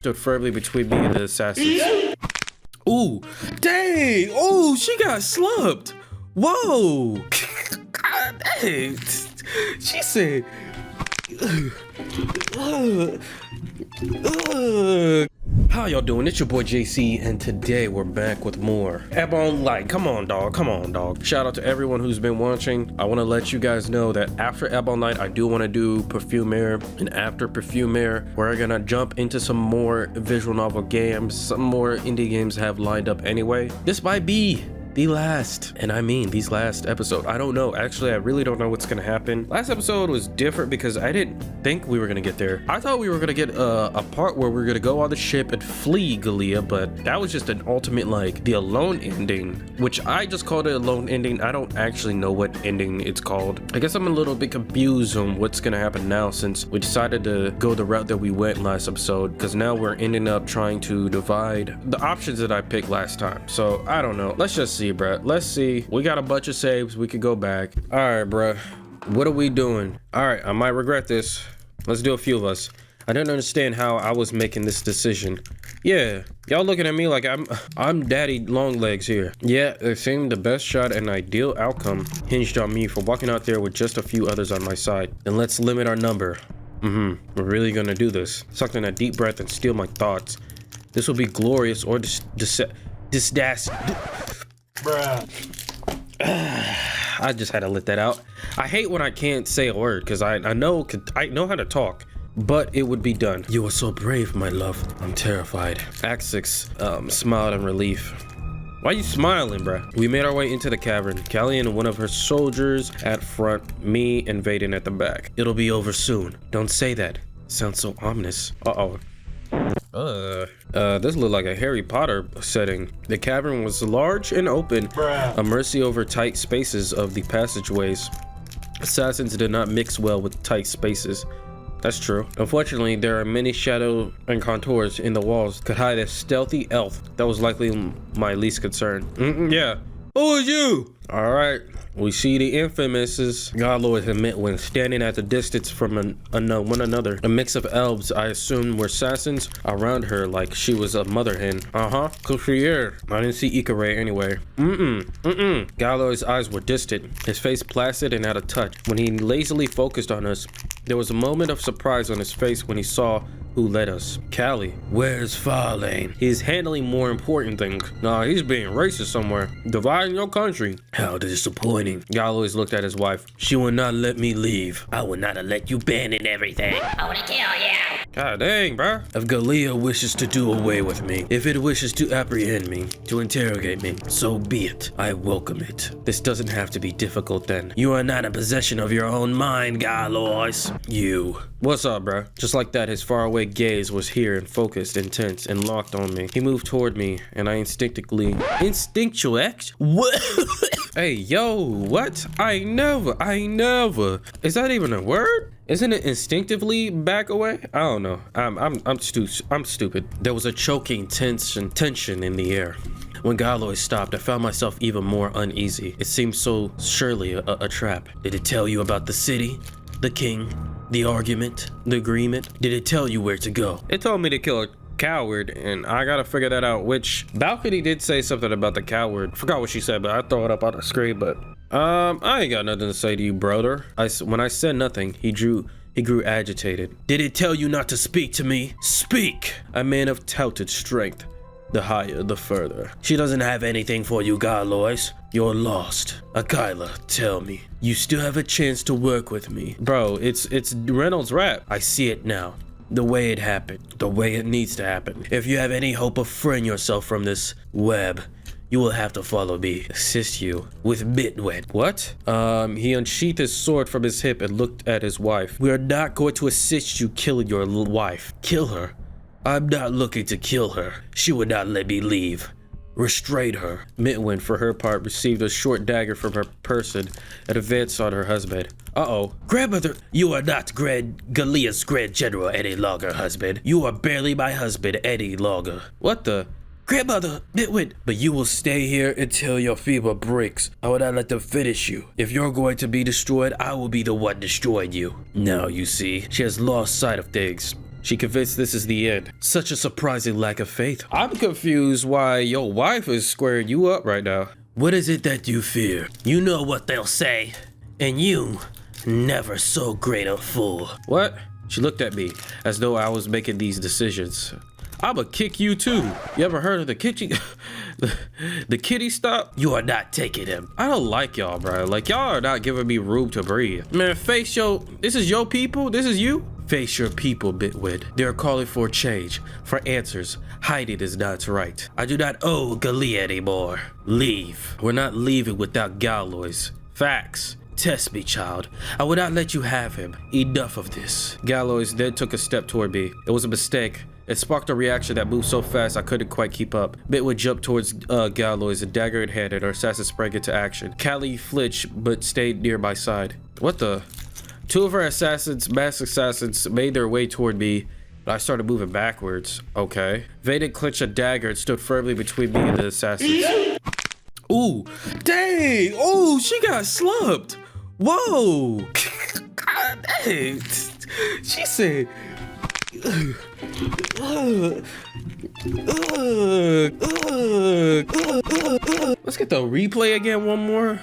stood firmly between me and the assassins. Ooh, dang! Oh, she got slumped. Whoa! God dang! She said. How y'all doing? It's your boy JC, and today we're back with more Ebon. Like, come on, dog. Shout out to everyone who's been watching. I want to let you guys know that after Ebon Light, I do want to do Perfumer, and after Perfumer, we're gonna jump into some more visual novel games. Some more indie games have lined up anyway. This might be the last, and I mean these last episode. I don't know. Actually, I really don't know what's gonna happen. Last episode was different because I didn't think we were gonna get there. I thought we were gonna get a part where we're gonna go on the ship and flee Gallia, but that was just an ultimate, like, the alone ending, which I just called it alone ending. I don't actually know what ending it's called. I guess I'm a little bit confused on what's gonna happen now since we decided to go the route that we went last episode, because now we're ending up trying to divide the options that I picked last time. So I don't know. Let's just see, bruh. Let's see. We got a bunch of saves. We could go back. All right, bruh. What are we doing? All right, I might regret this. Let's do a few of us. I don't understand how I was making this decision. Yeah, y'all looking at me like I'm daddy long legs here. Yeah, it seemed the best shot and ideal outcome hinged on me for walking out there with just a few others on my side. Then let's limit our number. We're really gonna do this. Suck in a deep breath and steal my thoughts. This will be glorious or Bruh. I just had to let that out. I hate when I can't say a word because I know how to talk, but it would be done. You are so brave, my love. I'm terrified. Act 6 smiled in relief. Why you smiling, bruh? We made our way into the cavern. Callie and one of her soldiers at front, me and Vaden at the back. It'll be over soon. Don't say that. Sounds so ominous. This looked like a Harry Potter setting. The cavern was large and open, a mercy over tight spaces of the passageways. Assassins did not mix well with tight spaces. That's true. Unfortunately, there are many shadows and contours in the walls could hide a stealthy elf. That was likely my least concern. Yeah. Who is you? All right. We see the infamous Godlord and Midwin standing at the distance from one another. A mix of elves I assumed were assassins around her like she was a mother hen. Couchier. I didn't see Ikare anyway. Godlord's eyes were distant, his face placid and out of touch. When he lazily focused on us, there was a moment of surprise on his face when he saw who led us. Callie. Where's Farlane? He's handling more important things. Nah, he's being racist somewhere. Dividing your country. How disappointing. Gallois looked at his wife. She will not let me leave. I will not let you abandon everything. I want to kill you. God dang, bruh. If Gallia wishes to do away with me, if it wishes to apprehend me, to interrogate me, so be it. I welcome it. This doesn't have to be difficult then. You are not in possession of your own mind, Gallois. You. What's up, bruh? Just like that, his faraway gaze was here and focused, intense, and locked on me. He moved toward me, and I instinctual act? What? Hey, yo, what? I never. Is that even a word? Isn't it instinctively back away? I don't know. I'm stupid. There was a choking tension in the air. When Gallois stopped, I found myself even more uneasy. It seemed so surely a trap. Did it tell you about the city? The king? The argument? The agreement? Did it tell you where to go? It told me to kill a coward, and I gotta figure that out. Which Balcony did say something about the coward. Forgot what she said, but I throw it up on the screen. But I ain't got nothing to say to you, brother. When I said nothing, he grew agitated. Did it tell you not to speak to me? Speak! A man of touted strength. The higher, the further. She doesn't have anything for you, Gallois. You're lost. Akila, tell me. You still have a chance to work with me. Bro, it's Reynolds' rap. I see it now. The way it happened. The way it needs to happen. If you have any hope of freeing yourself from this web, you will have to follow me. Assist you with Midwin. What? He unsheathed his sword from his hip and looked at his wife. We are not going to assist you killing your wife. Kill her? I'm not looking to kill her. She would not let me leave. Restrain her. Midwin, for her part, received a short dagger from her person and advanced on her husband. Grandmother, you are not Gallia's Grand General any longer, husband. You are barely my husband any longer. What the? Grandmother, Midwin, but you will stay here until your fever breaks. I will not let them finish you. If you're going to be destroyed, I will be the one destroying you. Now, you see, she has lost sight of things. She convinced this is the end. Such a surprising lack of faith. I'm confused why your wife is squaring you up right now. What is it that you fear? You know what they'll say. And you, never so great a fool. What? She looked at me as though I was making these decisions. I'ma kick you too. You ever heard of the kitty? the kitty stop? You are not taking him. I don't like y'all, bro. Like, y'all are not giving me room to breathe. Man, face your, this is your people? This is you? Face your people, Bitwid. They are calling for change, for answers. Hiding is not right. I do not owe Galia anymore. Leave. We're not leaving without Galloys. Facts. Test me, child. I would not let you have him. Enough of this. Galloys then took a step toward me. It was a mistake. It sparked a reaction that moved so fast I couldn't quite keep up. Bitwood jumped towards Galloys, a dagger in hand, and her assassin sprang into action. Callie flinched, but stayed near my side. What the? Two of her assassins, masked assassins, made their way toward me. I started moving backwards. Okay. Vaden clenched a dagger and stood firmly between me and the assassins. Ooh, dang! Oh, she got slumped. Whoa! God dang! She said. Let's get the replay again one more.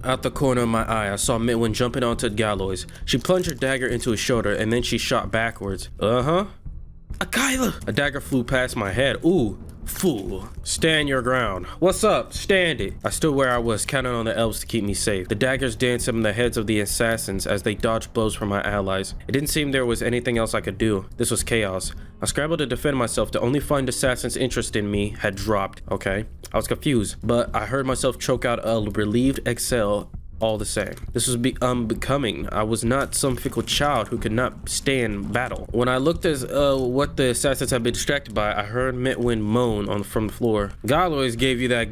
Out the corner of my eye, I saw Mitwin jumping onto Galloys. She plunged her dagger into his shoulder and then she shot backwards. Akila! A dagger flew past my head. Ooh. Fool. Stand your ground. What's up? Stand it. I stood where I was, counting on the elves to keep me safe. The daggers danced in the heads of the assassins as they dodged blows from my allies. It didn't seem there was anything else I could do. This was chaos. I scrambled to defend myself to only find assassins' interest in me had dropped. Okay. I was confused, but I heard myself choke out a relieved exhale all the same. This was unbecoming. I was not some fickle child who could not stand battle. When I looked at what the assassins had been distracted by, I heard Mitwin moan from the floor. Galloys gave you that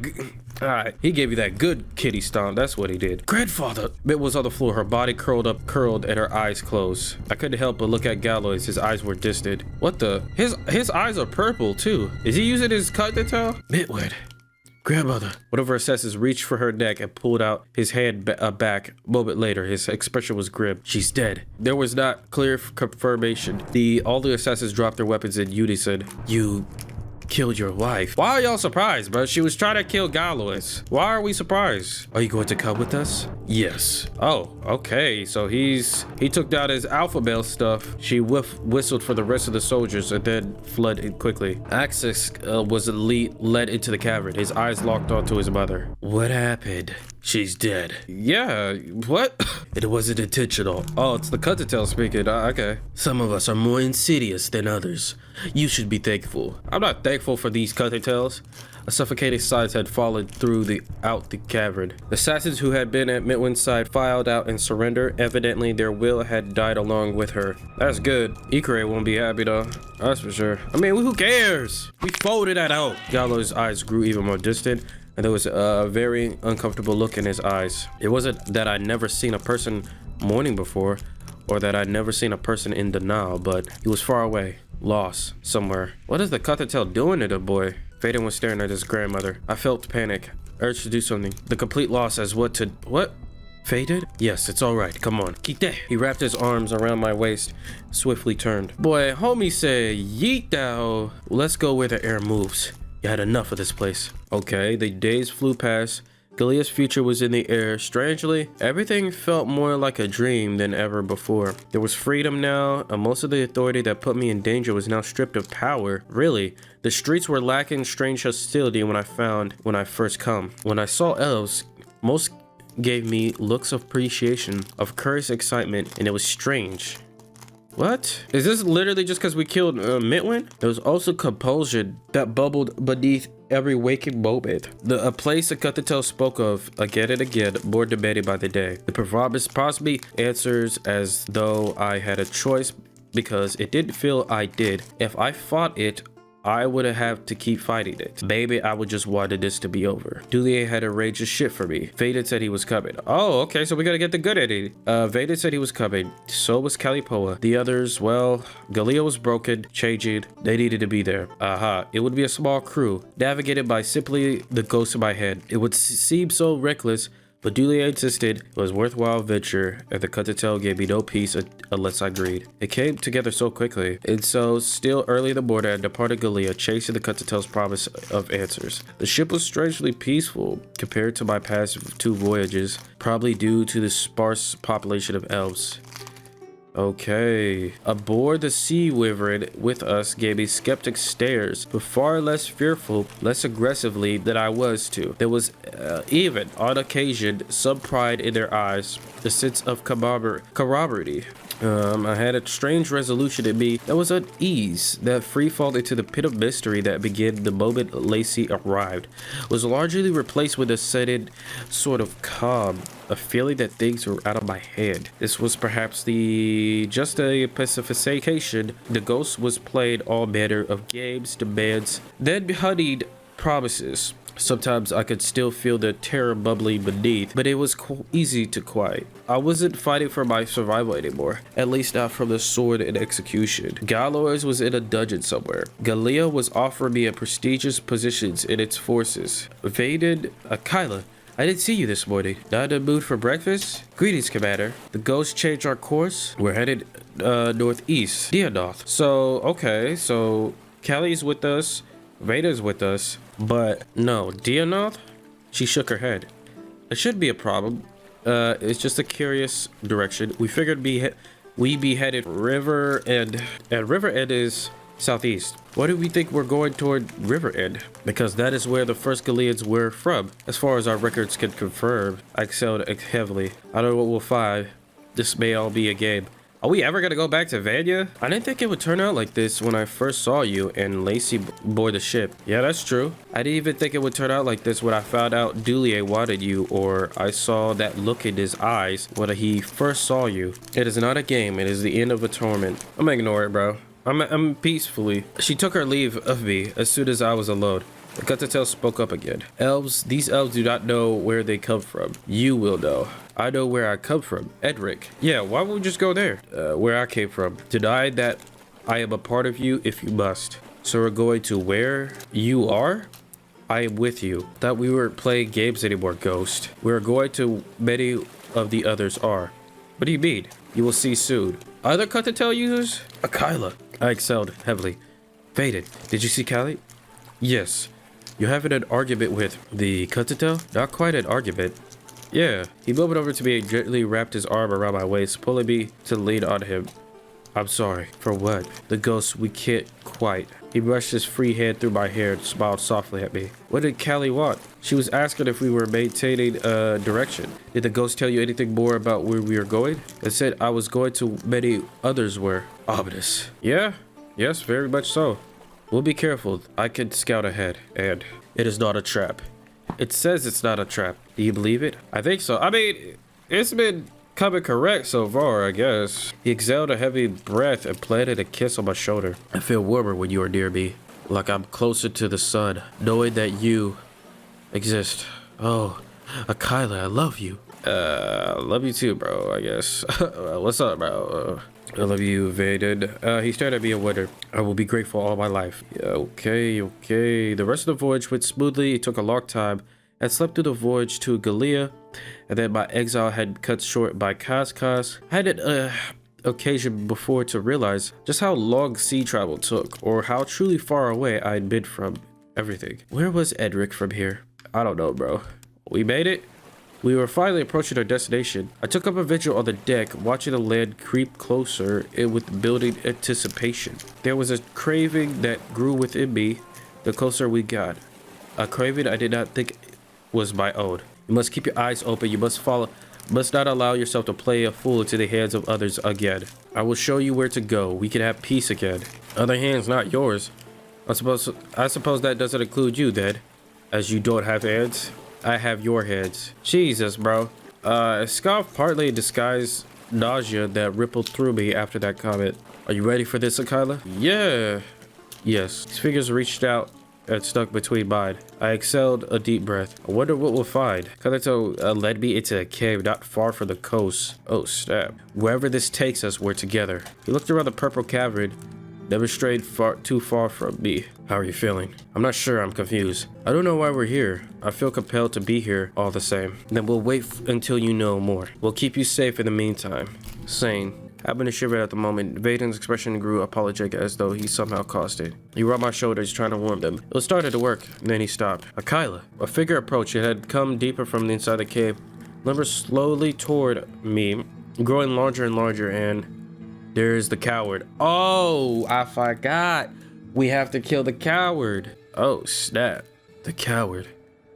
Alright, he gave you that good kitty stomp. That's what he did. Grandfather! Mitt was on the floor, her body curled and her eyes closed. I couldn't help but look at Galloys. His eyes were distant. What the? His eyes are purple too. Is he using his cutting? Mitwin. Grandmother. One of her assassins reached for her neck and pulled out his hand back. A moment later, his expression was grim. She's dead. There was not clear confirmation. All the assassins dropped their weapons in unison. You killed your wife. Why are y'all surprised, bro? She was trying to kill Gallois. Why are we surprised? Are you going to come with us? Yes. Oh, okay. So he took down his alpha male stuff. She whistled for the rest of the soldiers and then fled quickly. Axis was led into the cavern. His eyes locked onto his mother. What happened? She's dead. Yeah, what? It wasn't intentional. Oh, it's the Cuttertail speaking. Okay. Some of us are more insidious than others. You should be thankful. I'm not thankful for these Cuttertails. A suffocating silence had fallen out the cavern. The assassins who had been at Mitwin's side filed out and surrendered. Evidently, their will had died along with her. That's good. Ikure won't be happy though. That's for sure. I mean, who cares? We folded that out. Gallo's eyes grew even more distant, and there was a very uncomfortable look in his eyes. It wasn't that I'd never seen a person mourning before, or that I'd never seen a person in denial, but he was far away, lost somewhere. What is the Cuttertail doing to the boy? Faden was staring at his grandmother. I felt panic, urged to do something. The complete loss as what? Faded? Yes, it's all right. Come on. Kite. He wrapped his arms around my waist, swiftly turned. Boy, homie said, yeet thou. Let's go where the air moves. You had enough of this place. Okay, the days flew past. Galia's future was in the air. Strangely, everything felt more like a dream than ever before. There was freedom now, and most of the authority that put me in danger was now stripped of power. Really, the streets were lacking strange hostility when I first come. When I saw elves, most gave me looks of appreciation, of curious excitement, and it was strange. What? Is this literally just because we killed Mitwin? There was also compulsion that bubbled beneath every waking moment. A place the Cuttertail spoke of again and again, more demanded by the day. The proverbial possibly answers as though I had a choice because it didn't feel I did. If I fought it, I would have to keep fighting it. Maybe I would just wanted this to be over. Dulier had arranged a ship for me. Vaden said he was coming. Oh, okay, so we gotta get the good at it. Vaden said he was coming. So was Calipoa. The others, well, Galia was broken, changing. They needed to be there. Aha. It would be a small crew, navigated by simply the ghost in my head. It would seem so reckless But Dulia insisted it was worthwhile venture, and the Cuttertail gave me no peace unless I agreed. It came together so quickly, and so still early in the morning I departed Gallia, chasing the Cuttertail's promise of answers. The ship was strangely peaceful compared to my past 2 voyages, probably due to the sparse population of elves. Okay. Aboard the Sea Wyvern with us gave me skeptic stares, but far less fearful, less aggressively than I was to. There was even, on occasion, some pride in their eyes, a sense of camaraderie. I had a strange resolution in me that was unease. That free fall into the pit of mystery that began the moment Lacey arrived was largely replaced with a sudden sort of calm, a feeling that things were out of my hand. This was perhaps just a pacification. The ghost was playing all manner of games, demands, then honeyed promises. Sometimes I could still feel the terror bubbling beneath, but it was easy to quiet. I wasn't fighting for my survival anymore, at least not from the sword and execution. Gallows was in a dungeon somewhere. Gallia was offering me a prestigious positions in its forces. Vaden, Kyla, I didn't see you this morning. Not in the mood for breakfast? Greetings, Commander. The ghost changed our course. We're headed northeast. Dianoth. So Callie's with us. Vader's with us. But no, Dianoth? She shook her head. It shouldn't be a problem. It's just a curious direction. We figured we'd be headed River End. And River End is southeast. Why do we think we're going toward River End? Because that is where the first Gallians were from. As far as our records can confirm, I excelled heavily. I don't know what we'll find. This may all be a game. Are we ever gonna go back to Vanya? I didn't think it would turn out like this when I first saw you and Lacey board the ship. Yeah, that's true. I didn't even think it would turn out like this when I found out Dulier wanted you, or I saw that look in his eyes when he first saw you. It is not a game. It is the end of a torment. I'm gonna ignore it, bro. I'm peacefully. She took her leave of me as soon as I was alone. The Cuttertail spoke up again. These elves do not know where they come from. You will know. I know where I come from. Edric. Yeah, why would we just go there? Where I came from. Deny that I am a part of you if you must. So we're going to where you are? I am with you. Thought we weren't playing games anymore, Ghost. We're going to many of the others are. What do you mean? You will see soon. Other Cuttertail users? Kyla. I excelled heavily. Faded. Did you see Callie? Yes. You're having an argument with the Cuttertail? Not quite an argument. Yeah. He moved over to me and gently wrapped his arm around my waist, pulling me to lean on him. I'm sorry. For what? The ghost, we can't quite. He brushed his free hand through my hair and smiled softly at me. What did Callie want? She was asking if we were maintaining direction. Did the ghost tell you anything more about where we are going? It said I was going to many others were. Ominous. Yeah? Yes, very much so. We'll be careful. I can scout ahead. And it is not a trap. It says it's not a trap. Do you believe it? I think so. I mean, it's been coming correct so far, I guess. He exhaled a heavy breath and planted a kiss on my shoulder. I feel warmer when you are near me. Like I'm closer to the sun, knowing that you exist. Oh, Kyla, I love you. Love you too, bro, I guess. What's up, bro? I love you, Vaden. He stared at me and wondered. I will be grateful all my life. Yeah, okay. The rest of the voyage went smoothly. It took a long time. I slept through the voyage to Gallia, and then my exile had cut short by Kazkaz. I had an occasion before to realize just how long sea travel took, or how truly far away I had been from everything. Where was Edric from here? I don't know, bro. We made it. We were finally approaching our destination. I took up a vigil on the deck, watching the land creep closer with building anticipation. There was a craving that grew within me the closer we got. A craving I did not think was my own. You must keep your eyes open. You must not allow yourself to play a fool into the hands of others again. I will show you where to go. We can have peace again. Other hands, not yours. I suppose that doesn't include you then, as you don't have hands. I have your heads. Jesus, bro. A scoff partly disguised nausea that rippled through me after that comment. Are you ready for this, Kyla? Yeah. Yes. His fingers reached out and stuck between mine. I exhaled a deep breath. I wonder what we'll find. Kaleto led me into a cave not far from the coast. Oh, snap. Wherever this takes us, we're together. He looked around the purple cavern Never strayed too far from me. How are you feeling? I'm not sure, I'm confused. I don't know why we're here. I feel compelled to be here all the same. Then we'll wait until you know more. We'll keep you safe in the meantime. Sane. Having a shiver at the moment, Vaden's expression grew apologetic as though he somehow caused it. He rubbed my shoulders, trying to warm them. It started to work, and then he stopped. Akila. A figure approached. It had come deeper from the inside the cave, limbered slowly toward me, growing larger and larger, and there's the coward. Oh, I forgot. We have to kill the coward. Oh, snap. The coward.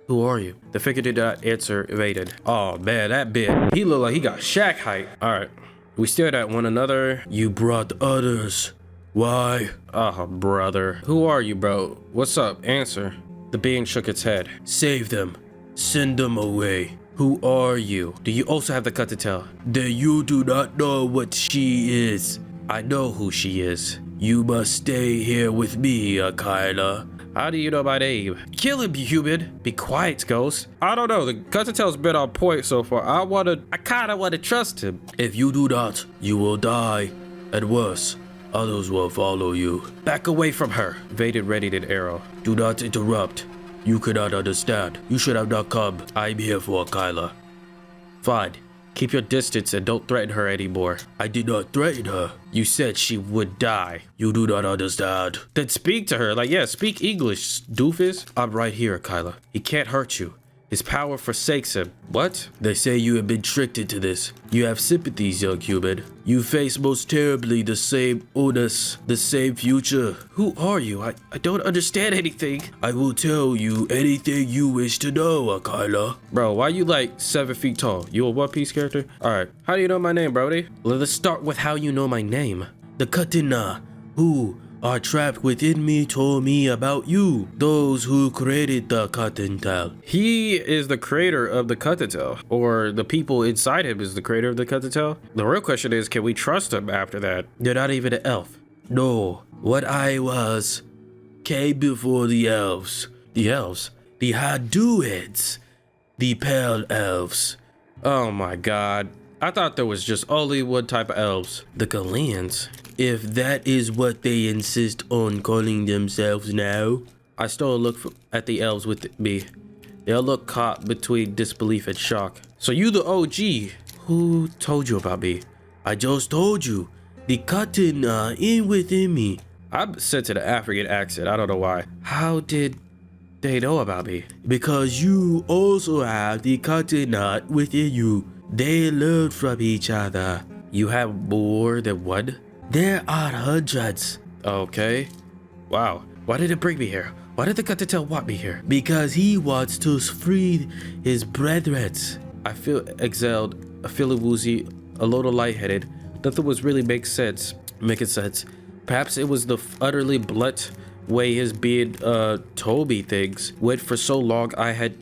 Who are you? The figure did not answer, evaded. Oh, man, that bit. He looked like he got Shaq height. All right. We stared at one another. You brought others. Why? Oh, brother. Who are you, bro? What's up? Answer. The being shook its head. Save them. Send them away. Who are you? Do you also have the cut to tell? Then you do not know what she is. I know who she is. You must stay here with me, Akila. How do you know my name? Kill him, you human. Be quiet, Ghost. I don't know. The cut to tell's been on point so far. I kinda wanna trust him. If you do not, you will die. And worse, others will follow you. Back away from her. Vaden readied an arrow. Do not interrupt. You cannot understand. You should have not come. I'm here for Akila. Fine. Keep your distance and don't threaten her anymore. I did not threaten her. You said she would die. You do not understand. Then speak to her. Like, yeah, speak English, doofus. I'm right here, Akila. He can't hurt you. His power forsakes him. What? They say you have been tricked into this. You have sympathies, young human. You face most terribly the same onus, the same future. Who are you? I don't understand anything. I will tell you anything you wish to know, Akila. Bro, why you like 7 feet tall? You a One Piece character? Alright. How do you know my name, Brody? Let's start with how you know my name. The Katina, who are trapped within me, told me about you. Those who created the Katintel. He is the creator of the Katintel, or the people inside him is the creator of the Katintel. The real question is, can we trust him after that? You're not even an elf. No, what I was came before the elves. The elves? The Haduids. The pale elves. Oh my god. I thought there was just only one type of elves. The Galeans. If that is what they insist on calling themselves now. I stole a look at the elves with me. They all look caught between disbelief and shock. So you the OG. Who told you about me? I just told you. The Katina in within me. I'm sent an African accent. I don't know why. How did they know about me? Because you also have the Katina within you. They learn from each other. You have more than one? There are hundreds. Okay. Wow. Why did it bring me here? Why did the Katintel want me here? Because he wants to free his brethren. I feel exiled, I feel woozy, a little lightheaded. Nothing was really making sense. Perhaps it was the utterly blunt way his being told me things. Went for so long I had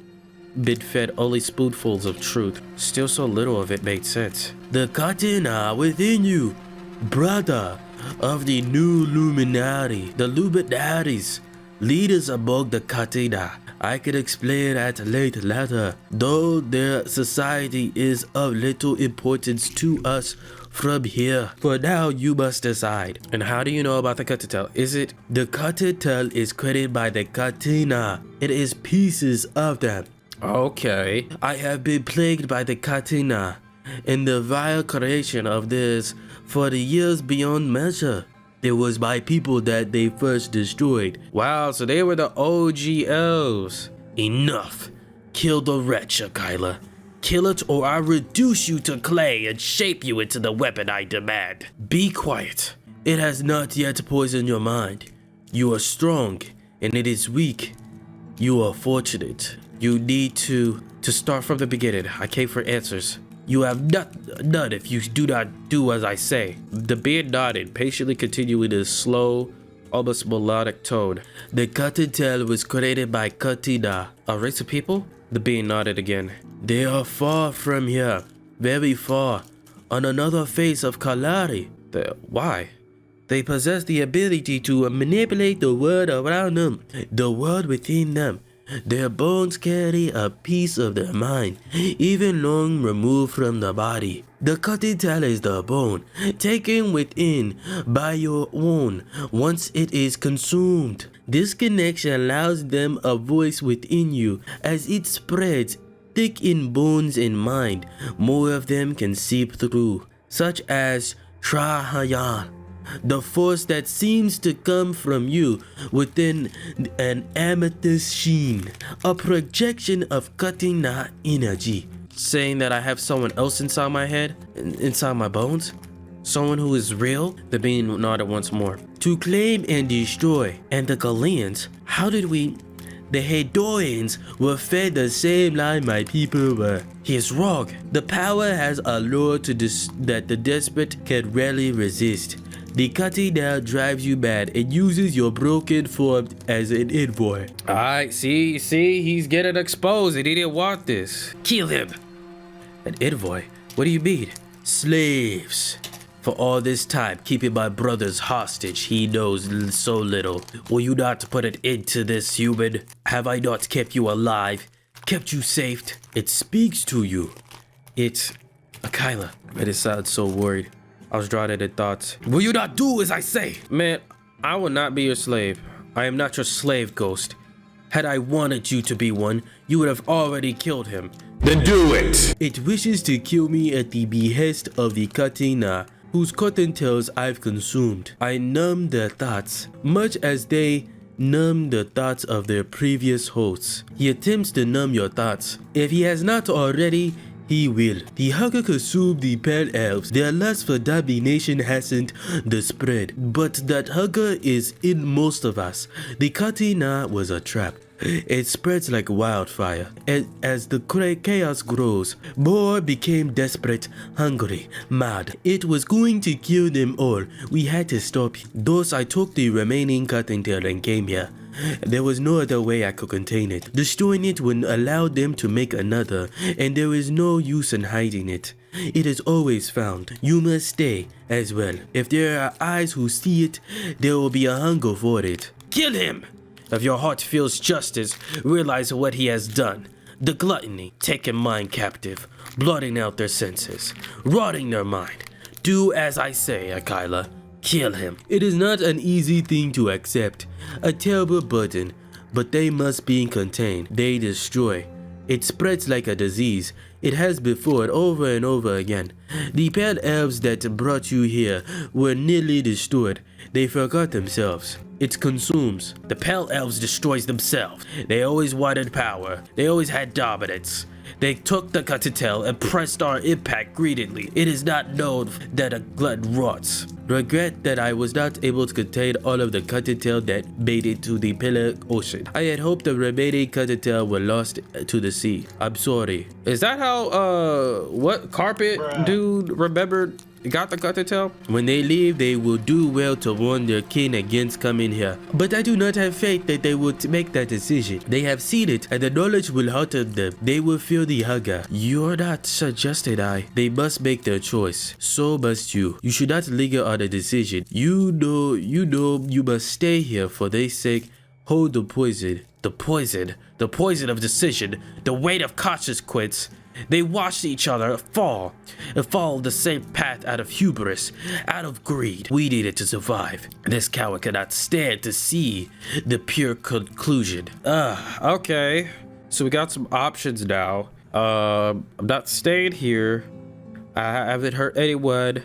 been fed only spoonfuls of truth. Still so little of it made sense. The Katina within you. Brother of the new Illuminati, the Illuminatis, leaders among the Katina. I can explain at a later, though their society is of little importance to us from here. For now, you must decide. And how do you know about the Katintel? Is it the Katintel is created by the Katina? It is pieces of them. Okay. I have been plagued by the Katina in the vile creation of this for the years beyond measure. It was my people that they first destroyed. Wow, so they were the OG elves. Enough. Kill the wretch, Akila. Kill it or I reduce you to clay and shape you into the weapon I demand. Be quiet. It has not yet poisoned your mind. You are strong and it is weak. You are fortunate. You need to start from the beginning. I came for answers. You have none if you do not do as I say. The being nodded, patiently continuing his slow, almost melodic tone. The Katintel was created by Katina. A race of people? The being nodded again. They are far from here. Very far. On another face of Kalari. Why? They possess the ability to manipulate the world around them. The world within them. Their bones carry a piece of their mind, even long removed from the body. The katana is the bone, taken within by your own once it is consumed. This connection allows them a voice within you as it spreads thick in bones and mind. More of them can seep through, such as Trahayan, the force that seems to come from you within an amethyst sheen, a projection of katana energy. Saying that I have someone else inside my head, inside my bones? Someone who is real? The being nodded once more. To claim and destroy. And the Galileans, how did we... The Hedorians were fed the same line my people were. He is wrong. The power has a lure that the desperate can rarely resist. The katana drives you mad and uses your broken form as an envoy. Alright, see, he's getting exposed and he didn't want this. Kill him. An envoy? What do you mean? Slaves. For all this time, keeping my brothers hostage, he knows so little. Will you not put an end to this, human? Have I not kept you alive? Kept you safe? It speaks to you. It's... Akila. It sounds so worried. I was drawing in thoughts. Will you not do as I say? Man, I will not be your slave. I am not your slave, Ghost. Had I wanted you to be one, you would have already killed him. Then do it! It wishes to kill me at the behest of the katana, whose cotton tails I've consumed. I numb their thoughts, much as they numb the thoughts of their previous hosts. He attempts to numb your thoughts. If he has not already, he will. The hunger consumed the pale elves. Their lust for domination hasn't the spread, but that hunger is in most of us. The katana was a trap. It spreads like wildfire. As the chaos grows, more became desperate, hungry, mad. It was going to kill them all. We had to stop. Thus, I took the remaining cutting tail and came here. There was no other way I could contain it. Destroying it would allow them to make another, and there is no use in hiding it. It is always found. You must stay as well. If there are eyes who see it, there will be a hunger for it. Kill him! If your heart feels justice, realize what he has done. The gluttony, taking mind captive, blotting out their senses, rotting their mind. Do as I say, Akila. Kill him. It is not an easy thing to accept, a terrible burden, but they must be contained. They destroy. It spreads like a disease. It has before over and over again. The pale elves that brought you here were nearly destroyed. They forgot themselves. It consumes. The pale elves destroys themselves. They always wanted power. They always had dominance. They took the cutatail and pressed our impact greedily. It is not known that a glutton rots. Regret that I was not able to contain all of the cutatail that made it to the Pillar Ocean. I had hoped the remaining cutatail were lost to the sea. I'm sorry. Is that how, what carpet dude remembered? Got the cutatail? When they leave, they will do well to warn their kin against coming here. But I do not have faith that they would make that decision. They have seen it, and the knowledge will haunted them. They will feel the hunger. You're not suggested They must make their choice. So must you. You should not linger on a decision. You know you must stay here for their sake. Hold the poison. The poison of decision. The weight of consequence. They watched each other fall and follow the same path out of hubris, out of greed. We needed to survive. This coward cannot stand to see the pure conclusion. Okay. So we got some options now. I'm not staying here. I haven't hurt anyone.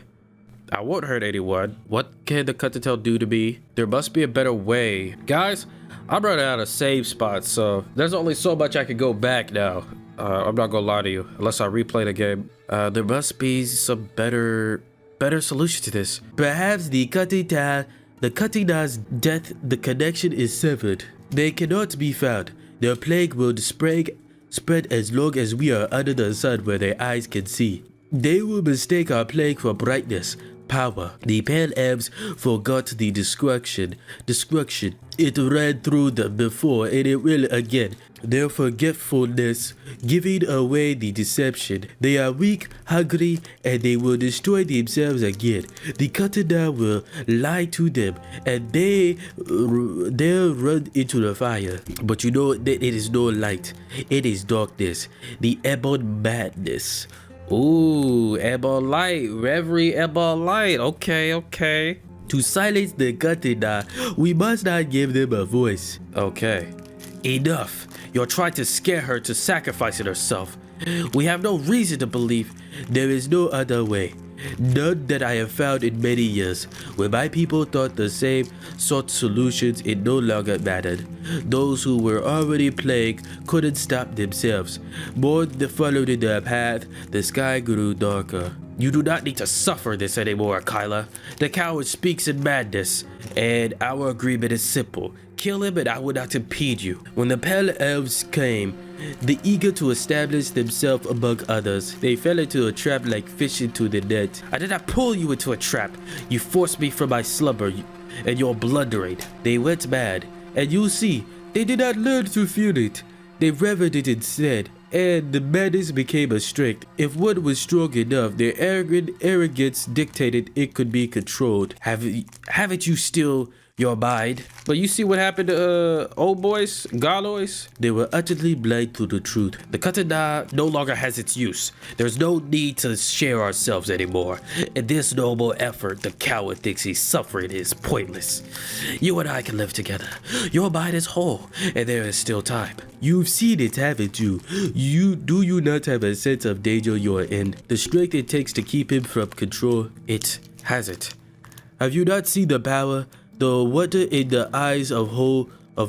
I won't hurt anyone. What can the cutatail do to me? There must be a better way. Guys, I'm running out of save spots, so there's only so much I can go back now. I'm not gonna lie to you, unless I replay the game. There must be some better solution to this. Perhaps the katana's death, the connection is severed. They cannot be found. Their plague will spread as long as we are under the sun where their eyes can see. They will mistake our plague for brightness, power. The pale elves forgot the destruction. It ran through them before and it will again. Their forgetfulness giving away the deception. They are weak, hungry, and they will destroy themselves again. The katana will lie to them, and they'll run into the fire. But you know that it is no light. It is darkness. The Ebon madness. Ooh, Ebon Light, Reverie, Ebon Light. Okay, okay. To silence the katana, we must not give them a voice. Okay. Enough. You're trying to scare her to sacrificing herself. We have no reason to believe. There is no other way. None that I have found in many years. When my people thought the same sought solutions, it no longer mattered. Those who were already plagued couldn't stop themselves. More than followed in their path, the sky grew darker. You do not need to suffer this anymore, Kyla. The coward speaks in madness, and our agreement is simple. Kill him and I will not impede you. When the pale elves came, the eager to establish themselves among others, they fell into a trap like fish into the net. I did not pull you into a trap. You forced me from my slumber, and you're blundering. They went mad, and you'll see, they did not learn to feel it. They revered it instead, and the madness became a strength. If one was strong enough, their arrogance dictated it could be controlled. Haven't you still your mind? But you see what happened to old boys, Galois? They were utterly blind to the truth. The katana no longer has its use. There's no need to share ourselves anymore. In this noble effort, the coward thinks he's suffering is pointless. You and I can live together. Your mind is whole, and there is still time. You've seen it, haven't you? Do you not have a sense of danger you're in? The strength it takes to keep him from control? It has it. Have you not seen the power? The wonder in the eyes of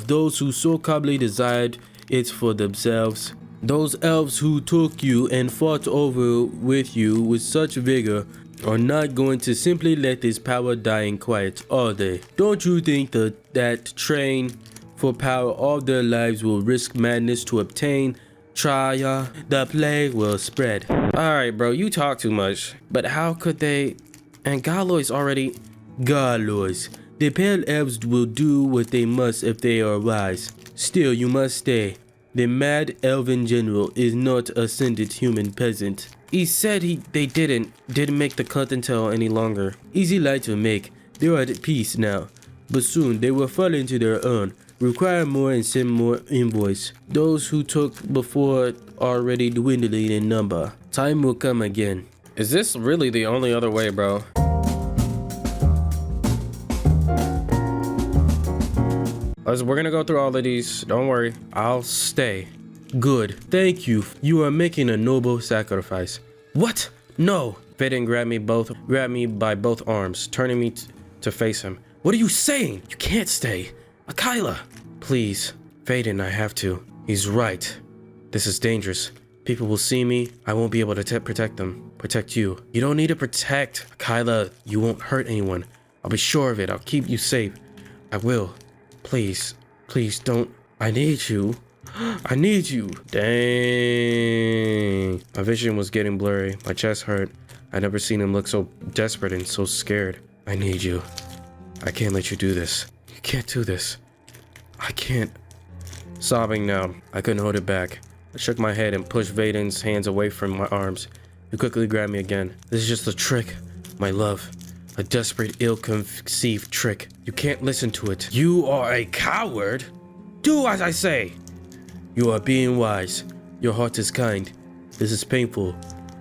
those who so calmly desired it for themselves. Those elves who took you and fought over with you with such vigor are not going to simply let this power die in quiet, are they? Don't you think that train for power all their lives will risk madness to obtain? Try, the plague will spread. Alright, bro, you talk too much. But how could they? And Galois already. Galois. The pale elves will do what they must if they are wise. Still, you must stay. The mad elven general is not a ascended human peasant. He said they didn't make the continental any longer. Easy lie to make. They're at peace now. But soon they will fall into their own, require more and send more invoice. Those who took before are already dwindling in number. Time will come again. Is this really the only other way, bro? We're gonna go through all of these. Don't worry. I'll stay. Good. Thank you. You are making a noble sacrifice. What? No. Vaden grabbed me by both arms, turning me to face him. What are you saying? You can't stay. Kyla. Please. Vaden, I have to. He's right. This is dangerous. People will see me. I won't be able to protect them. Protect you. You don't need to protect. Kyla, you won't hurt anyone. I'll be sure of it. I'll keep you safe. I will. Please, please don't. I need you. I need you. Dang. My vision was getting blurry. My chest hurt. I'd never seen him look so desperate and so scared. I need you. I can't let you do this. You can't do this. I can't. Sobbing now. I couldn't hold it back. I shook my head and pushed Vaden's hands away from my arms. He quickly grabbed me again. This is just a trick, my love. A desperate, ill-conceived trick. You can't listen to it. You are a coward? Do as I say. You are being wise. Your heart is kind. This is painful,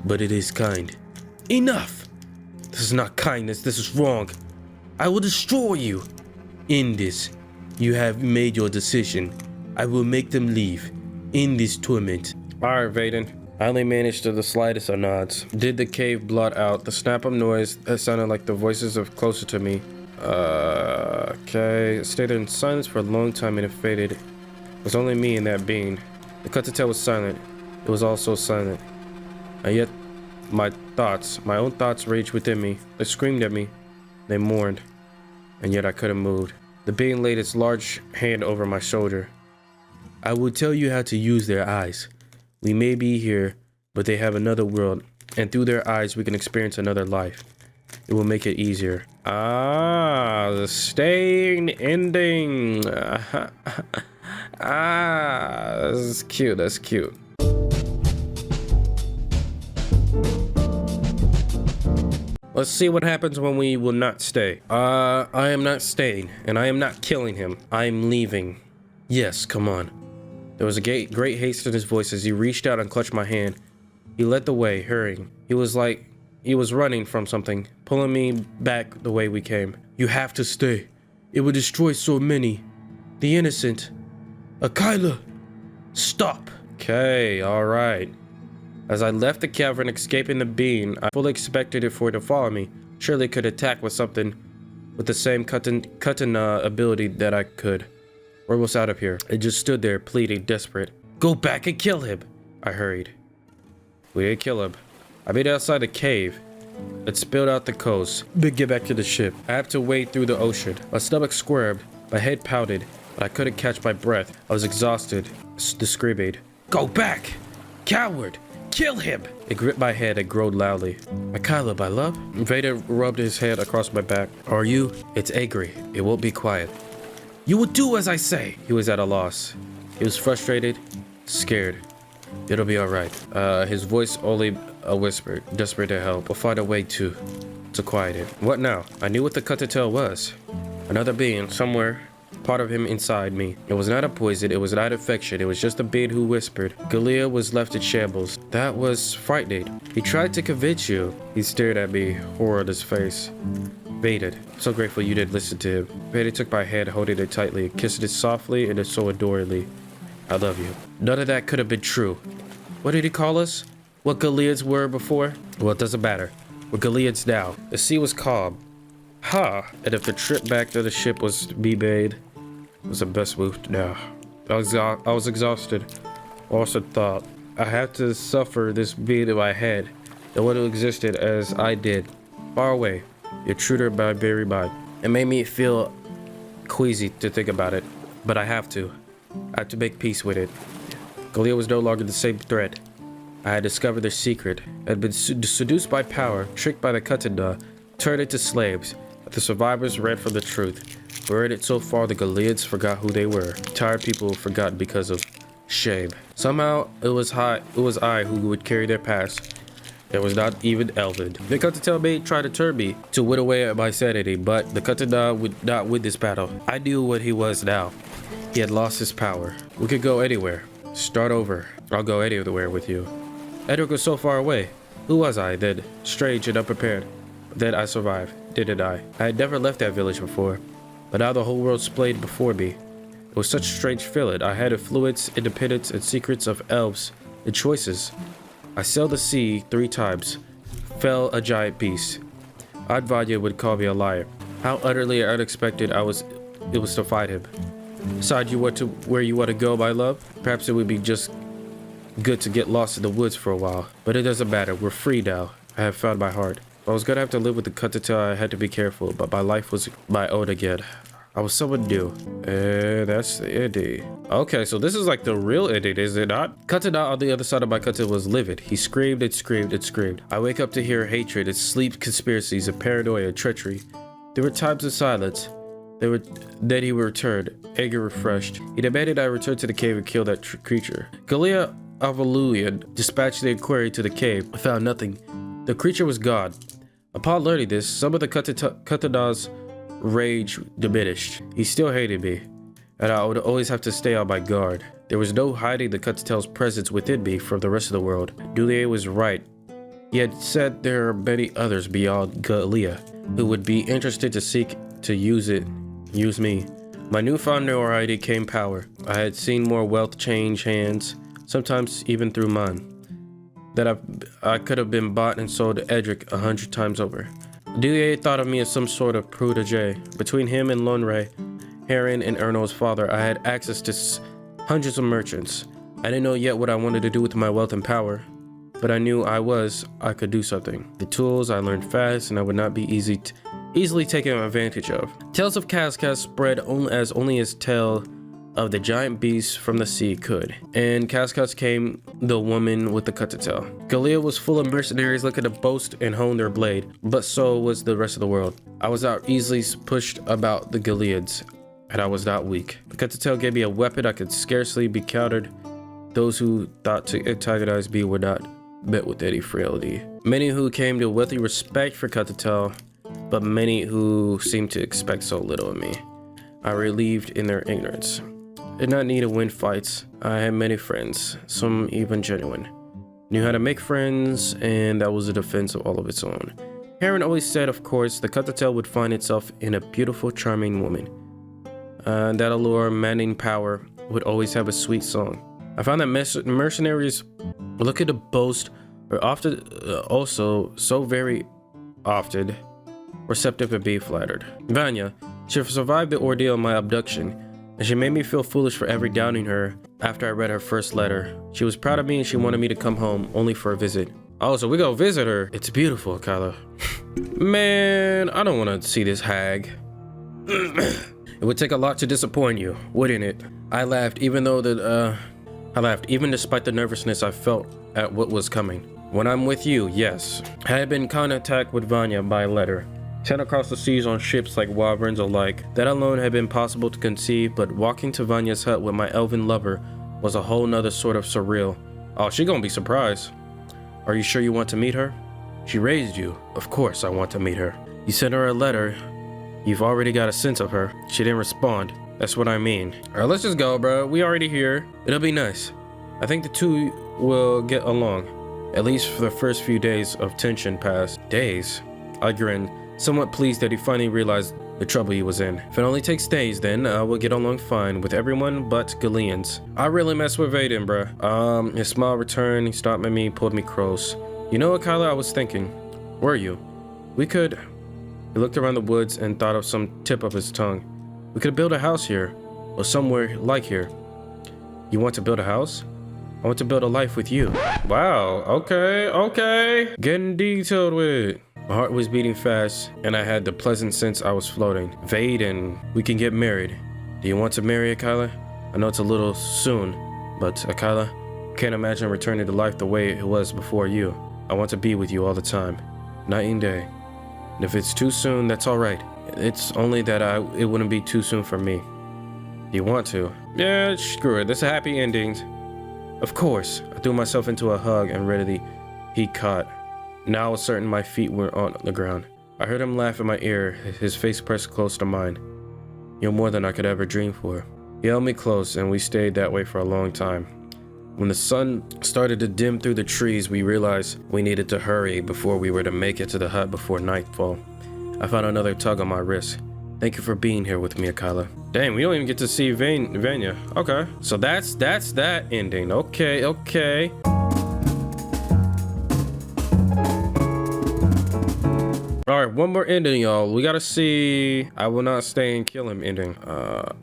but it is kind. Enough! This is not kindness. This is wrong. I will destroy you. In this, you have made your decision. I will make them leave. In this torment. Alright, Vaden. I only managed to the slightest of nods. Did the cave blot out? The snap of noise that sounded like the voices of closer to me. Okay. It stayed in silence for a long time and it faded. It was only me and that being. The katana was silent. It was also silent. And yet, my own thoughts raged within me. They screamed at me. They mourned. And yet I couldn't move. The being laid its large hand over my shoulder. I will tell you how to use their eyes. We may be here, but they have another world, and through their eyes we can experience another life. It will make it easier. Ah, the staying ending. This is cute. That's cute. Let's see what happens when we will not stay. I am not staying, and I am not killing him. I am leaving. Yes, come on. There was a great haste in his voice as he reached out and clutched my hand. He led the way, hurrying. He was like he was running from something, pulling me back the way we came. You have to stay. It would destroy so many. The innocent. Akila! Stop! Okay, alright. As I left the cavern escaping the beam, I fully expected it for it to follow me. Surely it could attack with something with the same katana ability that I could. We're almost out of here. It just stood there, pleading, desperate. Go back and kill him! I hurried. We didn't kill him. I made it outside the cave. It spilled out the coast. Then get back to the ship. I have to wade through the ocean. My stomach squirmed. My head pounded. But I couldn't catch my breath. I was exhausted. The screaming. Go back! Coward! Kill him! It gripped my head and groaned loudly. Akila, my love? Vader rubbed his head across my back. Are you? It's angry. It won't be quiet. You will do as I say! He was at a loss. He was frustrated, scared. It'll be alright. His voice only a whisper, desperate to help. We'll find a way to quiet it. What now? I knew what the cutter was. Another being, somewhere. Part of him inside me. It was not a poison, it was not infection, it was just a being who whispered. Galea was left in shambles. That was frightening. He tried to convince you. He stared at me, horror on his face. Vader, so grateful you didn't listen to him. Vader took my hand, holding it tightly, kissing it softly and so adoringly. I love you. None of that could have been true. What did he call us? What Galeans were before? Well, it doesn't matter. We're Galeans now. The sea was calm. And if the trip back to the ship was to be made, it was the best move now. I was exhausted. I also thought I had to suffer this being in my head. The one who existed as I did. Far away. The intruder by very mind. It made me feel queasy to think about it. But I have to. I had to make peace with it. Galea was no longer the same threat. I had discovered their secret. I had been seduced by power, tricked by the katana, turned into slaves. But the survivors ran from the truth. We're in it so far the Galeans forgot who they were. Tired people forgot because of shame. Somehow it was I who would carry their past. It was not even Elvin. The katana mate tried to turn me to whittle away at my sanity, but the katana would not win this battle. I knew what he was now. He had lost his power. We could go anywhere. Start over. I'll go anywhere with you. Edric was so far away. Who was I then? Strange and unprepared. Then I survived, didn't I? I had never left that village before, but now the whole world splayed before me. It was such a strange feeling. I had influence, independence, and secrets of elves and choices. I sailed the sea 3 times, fell a giant beast. Aunt Vanya would call me a liar. How utterly unexpected it was to find him. Decide where you want to go, my love? Perhaps it would be just good to get lost in the woods for a while. But it doesn't matter. We're free now. I have found my heart. If I was gonna have to live with the katana, I had to be careful, but my life was my own again. I was someone new. And that's the ending. Okay, so this is like the real ending, is it not? Katana on the other side of my katana was livid. He screamed and screamed and screamed. I wake up to hear hatred and sleep conspiracies and paranoia and treachery. There were times of silence. Then he returned, anger refreshed. He demanded I return to the cave and kill that creature. Galea Avaluian dispatched the inquiry to the cave. I found nothing. The creature was gone. Upon learning this, some of the katana's rage diminished. He still hated me, and I would always have to stay on my guard. There was no hiding the katana's presence within me from the rest of the world. Dulier was right. He had said there are many others beyond Galea who would be interested to seek to use me. My newfound notoriety came power. I had seen more wealth change hands, sometimes even through mine, that I could have been bought and sold to Edric 100 times over. Dulier thought of me as some sort of protege. Between him and Lonray, Heron and Erno's father, I had access to hundreds of merchants. I didn't know yet what I wanted to do with my wealth and power, but I knew I could do something. The tools I learned fast, and I would not be easily taken advantage of. Tales of Cascas spread only as tale of the giant beast from the sea could. And Cascas came the woman with the katana. Galea was full of mercenaries looking to boast and hone their blade, but so was the rest of the world. I was not easily pushed about the Galeans, and I was not weak. The katana gave me a weapon I could scarcely be countered. Those who thought to antagonize me were not met with any frailty. Many who came to wealthy respect for katana, but many who seemed to expect so little of me. I relieved in their ignorance. Did not need to win fights. I had many friends, some even genuine. knew how to make friends, and that was a defense of all of its own. Karen always said, of course, the cuttertail would find itself in a beautiful, charming woman. That allure, maddening power, would always have a sweet song. I found that mercenaries looking to boast are often also so very often receptive to be flattered. Vanya, she survived the ordeal of my abduction, and she made me feel foolish for ever doubting her after I read her first letter. She was proud of me and she wanted me to come home only for a visit. Oh, so we go visit her. It's beautiful, Kyla. Man, I don't want to see this hag. It would take a lot to disappoint you, wouldn't it? I laughed even despite the nervousness I felt at what was coming. When I'm with you, yes. I had been in contact with Vanya by letter, sent across the seas on ships like wyverns alike. That alone had been possible to conceive, but walking to Vanya's hut with my elven lover was a whole nother sort of surreal. Oh, she gonna be surprised. Are you sure you want to meet her? She raised you. Of course I want to meet her. You sent her a letter. You've already got a sense of her. She didn't respond. That's what I mean. Alright, let's just go, bro. We already here. It'll be nice. I think the two will get along. At least for the first few days of tension passed. Days? I grinned, somewhat pleased that he finally realized the trouble he was in. If it only takes days, then we'll get along fine with everyone but Galeans. I really messed with Aiden, bruh. His smile returned, he stopped at me, pulled me close. You know what, Kyla, I was thinking? Were you? We could... He looked around the woods and thought of some tip of his tongue. We could build a house here, or somewhere like here. You want to build a house? I want to build a life with you. Wow, okay. Getting detailed with it. My heart was beating fast, and I had the pleasant sense I was floating. Vade, and we can get married. Do you want to marry Kyla? I know it's a little soon, but Kyla, I can't imagine returning to life the way it was before you. I want to be with you all the time, night and day. And if it's too soon, that's all right. It's only that it wouldn't be too soon for me. Do you want to? Yeah, screw it. This is happy endings. Of course. I threw myself into a hug and readily he caught. Now I was certain my feet were on the ground. I heard him laugh in my ear, his face pressed close to mine. You're more than I could ever dream for. He held me close and we stayed that way for a long time. When the sun started to dim through the trees, we realized we needed to hurry before we were to make it to the hut before nightfall. I found another tug on my wrist. Thank you for being here with me, Kyla. Dang, we don't even get to see Vanya. Okay, so that's that ending. Okay. Alright, one more ending, y'all. We gotta see I will not stay and kill him ending.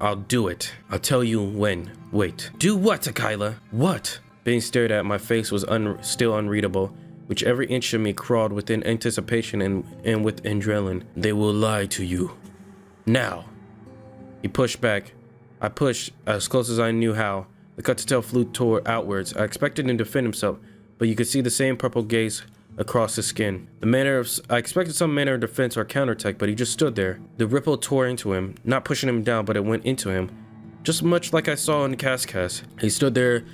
I'll do it. I'll tell you when. Wait. Do what, Kyla? What? Being stared at, my face was still unreadable, which every inch of me crawled within anticipation and with adrenaline. They will lie to you. Now. He pushed back. I pushed as close as I knew how. The cuttertail flew toward outwards. I expected him to defend himself, but you could see the same purple gaze across his skin. I expected some manner of defense or counterattack, but he just stood there. The ripple tore into him, not pushing him down, but it went into him. Just much like I saw in Cascas. He stood there,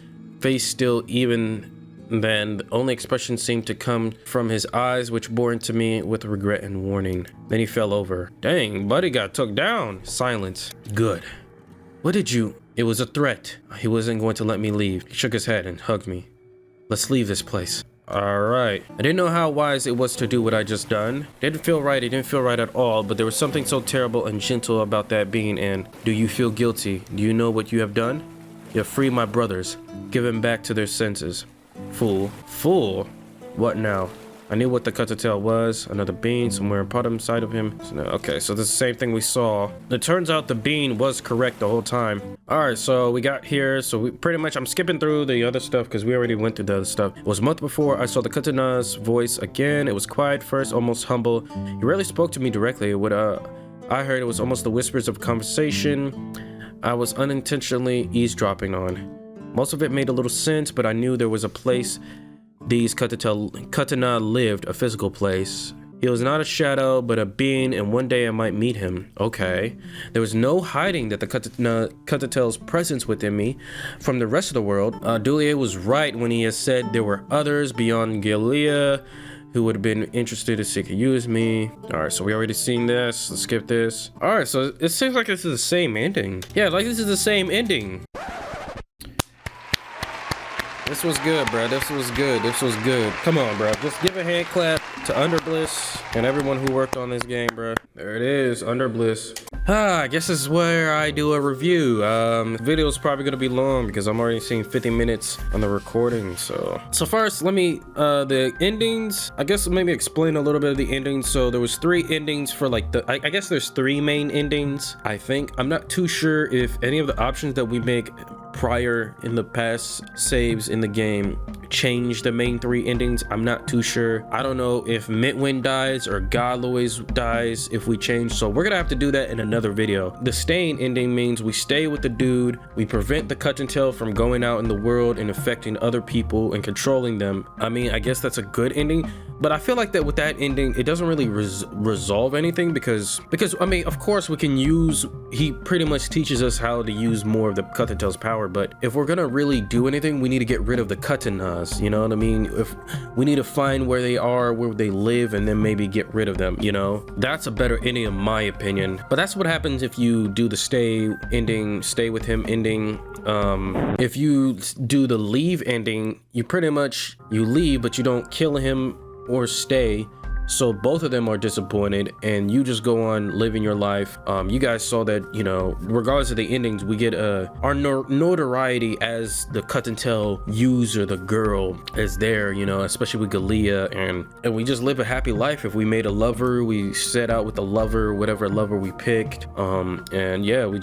face still. Even then, the only expression seemed to come from his eyes, which bore into me with regret and warning. Then he fell over. Dang, buddy got took down. Silence. Good. What did you... It was a threat. He wasn't going to let me leave. He shook his head and hugged me. Let's leave this place. Alright. I didn't know how wise it was to do what I just done. Didn't feel right. It didn't feel right at all, but there was something so terrible and gentle about that being. And do you feel guilty? Do you know what you have done? You have freed my brothers. Given back to their senses. Fool. Fool? What now? I knew what the cuttertail was. Another being somewhere in bottom side of him. So, okay, so this is the same thing we saw. It turns out the being was correct the whole time. Alright, so we got here. So we pretty much, I'm skipping through the other stuff because we already went through the other stuff. It was a month before I saw the katana's voice again. It was quiet first, almost humble. He rarely spoke to me directly. What I heard, it was almost the whispers of conversation I was unintentionally eavesdropping on. Most of it made a little sense, but I knew there was a place these katana lived, a physical place. He was not a shadow, but a being, and one day I might meet him. Okay. There was no hiding that the Cuttertail's presence within me from the rest of the world. Dulier was right when he has said there were others beyond Gilead who would have been interested to seek and use me. Alright, so we already seen this. Let's skip this. Alright, so it seems like this is the same ending. Yeah, like this is the same ending. this was good, bro. This was good. This was good. Come on, bro. Just give a hand clap to Underbliss and everyone who worked on this game, bro. There it is, Underbliss. I guess this is where I do a review. Video is probably gonna be long because I'm already seeing 50 minutes on the recording. So first, let me the endings. I guess maybe explain a little bit of the endings. So there was 3 endings for like the. I guess there's 3 main endings. I think I'm not too sure if any of the options that we make prior in the past saves in the game change the main 3 endings. I'm not too sure. I don't know if Midwin dies or Godlois dies if we change, so we're gonna have to do that in another video. The staying ending means we stay with the dude, we prevent the cut and tail from going out in the world and affecting other people and controlling them. I mean, I guess that's a good ending, but I feel like that with that ending it doesn't really resolve anything because I mean, of course we can use, he pretty much teaches us how to use more of the cut and tail's power, but if we're gonna really do anything, we need to get rid of the katanas, you know what I mean? If we need to find where they are, where they live, and then maybe get rid of them, you know? That's a better ending in my opinion. But that's what happens if you do the stay ending, stay with him ending. If you do the leave ending, you pretty much, you leave, but you don't kill him or stay. So both of them are disappointed and you just go on living your life. You guys saw that, you know, regardless of the endings, we get our notoriety as the cut and tail user, the girl is there, you know, especially with Galia, and we just live a happy life. If we made a lover, we set out with a lover, whatever lover we picked, and yeah, we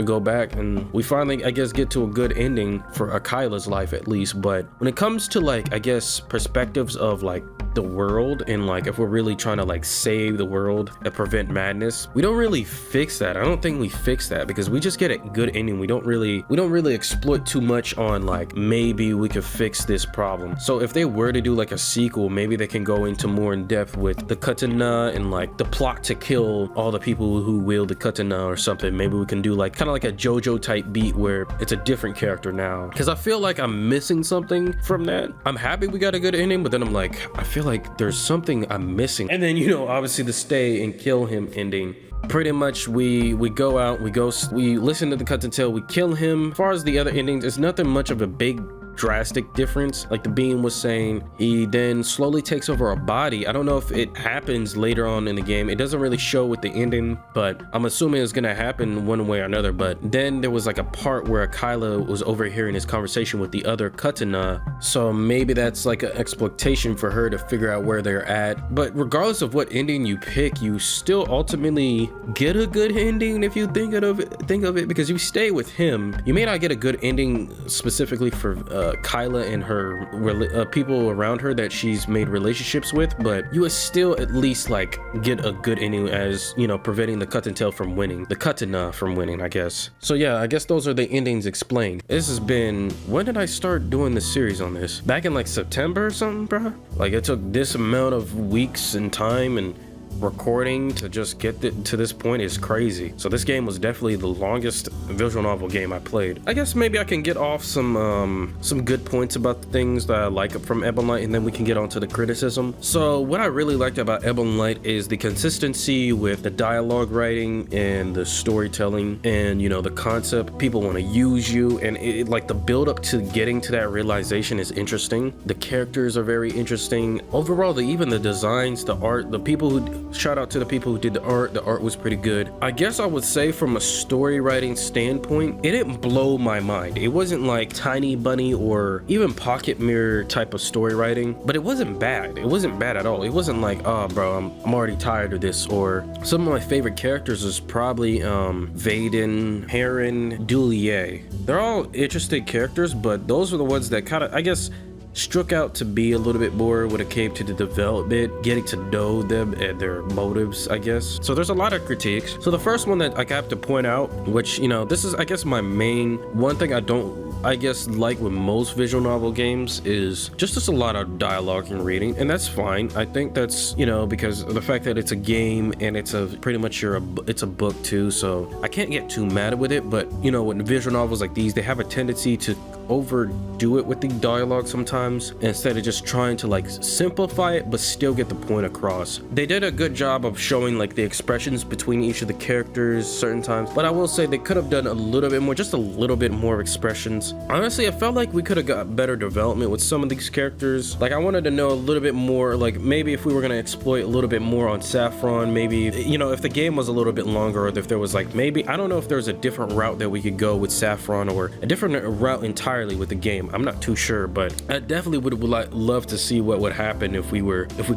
go back and we finally, I guess, get to a good ending for Akaila's life at least. But when it comes to like, I guess, perspectives of like the world and like if we're really trying to like save the world and prevent madness, we don't really fix that. I don't think we fix that because we just get a good ending. We don't really exploit too much on like maybe we could fix this problem. So if they were to do like a sequel, maybe they can go into more in depth with the katana and like the plot to kill all the people who wield the katana or something. Maybe we can do like kind of like a JoJo type beat where it's a different character now, because I feel like I'm missing something from that. I'm happy we got a good ending, but then I'm like, I feel like there's something I'm missing. And then, you know, obviously the stay and kill him ending, pretty much we go out, we listen to the cut and tail, we kill him. As far as the other endings, it's nothing much of a big drastic difference. Like the being was saying, he then slowly takes over a body. I don't know if it happens later on in the game. It doesn't really show with the ending, but I'm assuming it's gonna happen one way or another. But then there was like a part where Kyla was overhearing his conversation with the other katana, so maybe that's like an exploitation for her to figure out where they're at. But regardless of what ending you pick, you still ultimately get a good ending if you think of it, because you stay with him. You may not get a good ending specifically for Kyla and her people around her that she's made relationships with, but you would still at least like get a good ending, as you know, preventing the cut and tail from winning, the katana from winning, I guess. So yeah, I guess those are the endings explained. This has been, when did I start doing the series on this? Back in like September or something, bro? Like it took this amount of weeks and time and recording to just get to this point is crazy. So this game was definitely the longest visual novel game I played. I guess maybe I can get off some good points about the things that I like from Ebon Light, and then we can get onto the criticism. So what I really liked about Ebon Light is the consistency with the dialogue writing and the storytelling, and you know, the concept. People want to use you, and it like the build up to getting to that realization is interesting. The characters are very interesting overall. Even the designs, the art, the people who, shout out to the people who did the art was pretty good. I guess I would say from a story writing standpoint, it didn't blow my mind. It wasn't like Tiny Bunny or even Pocket Mirror type of story writing, but it wasn't bad. It wasn't bad at all. It wasn't like, oh bro, I'm already tired of this. Or some of my favorite characters is probably Vaden, Heron, Dulier. They're all interesting characters, but those are the ones that kind of, I guess, struck out to be a little bit more when it came to the development, getting to know them and their motives, I guess. So there's a lot of critiques. So the first one that I have to point out, which, you know, this is, I guess, my main one thing I don't, I guess, like with most visual novel games is just a lot of dialogue and reading, and that's fine. I think that's, you know, because of the fact that it's a game and it's a pretty much it's a book too, so I can't get too mad with it. But you know, with visual novels like these, they have a tendency to overdo it with the dialogue sometimes, instead of just trying to like simplify it but still get the point across. They did a good job of showing like the expressions between each of the characters certain times, but I will say they could have done a little bit more, just a little bit more expressions. Honestly, I felt like we could have got better development with some of these characters. Like I wanted to know a little bit more, like maybe if we were going to exploit a little bit more on Saffron, maybe, you know, if the game was a little bit longer, or if there was like, maybe, I don't know if there's a different route that we could go with Saffron, or a different route entirely with the game. I'm not too sure, but I definitely would love to see what would happen if we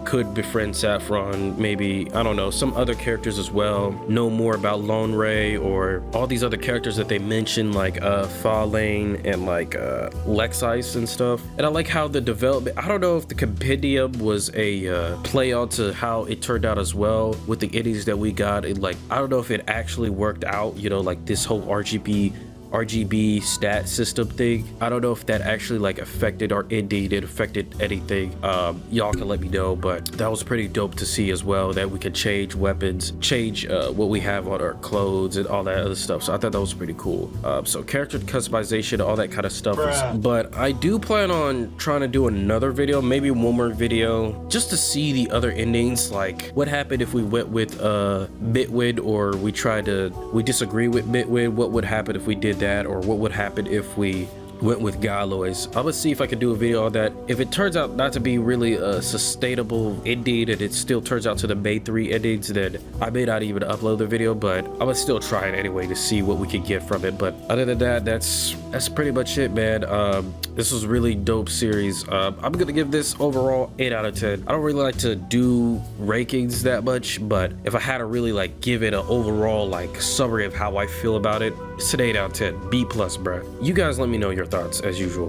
could befriend Saffron. Maybe, I don't know, some other characters as well, know more about Lone Ray, or all these other characters that they mentioned, like Fa Lane and like Lex Ice and stuff. And I like how the development, I don't know if the compendium was a play on to how it turned out as well with the indies that we got. It, like, I don't know if it actually worked out, you know, like this whole RGB stat system thing. I don't know if that actually like affected our indie, it affected anything. Y'all can let me know, but that was pretty dope to see as well, that we could change weapons, change what we have on our clothes and all that other stuff. So I thought that was pretty cool. So character customization, all that kind of stuff. But I do plan on trying to do another video, maybe one more video, just to see the other endings, like what happened if we went with Mitwin, or we disagree with Mitwin, what would happen if we did that, or what would happen if we went with Galois. I'm gonna see if I can do a video on that. If it turns out not to be really a sustainable ending, and it still turns out to the main 3 endings, then I may not even upload the video, but I'm gonna still try it anyway to see what we can get from it. But other than that, that's pretty much it, man. This was a really dope series. I'm gonna give this overall 8 out of 10. I don't really like to do rankings that much, but if I had to really like give it an overall like summary of how I feel about it, it's an 8 out of 10, B+, bruh. You guys let me know your thoughts as usual.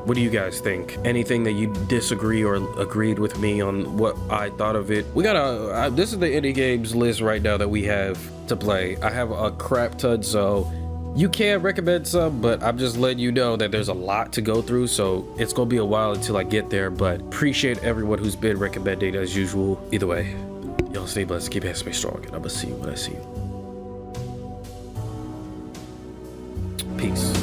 What do you guys think? Anything that you disagree or agreed with me on what I thought of it? We got this is the indie games list right now that we have to play. I have a crap ton, so you can recommend some, but I'm just letting you know that there's a lot to go through, so it's gonna be a while until I get there. But appreciate everyone who's been recommending as usual. Either way, y'all stay blessed, keep stay strong, and I'm gonna see you when I see you. Peace.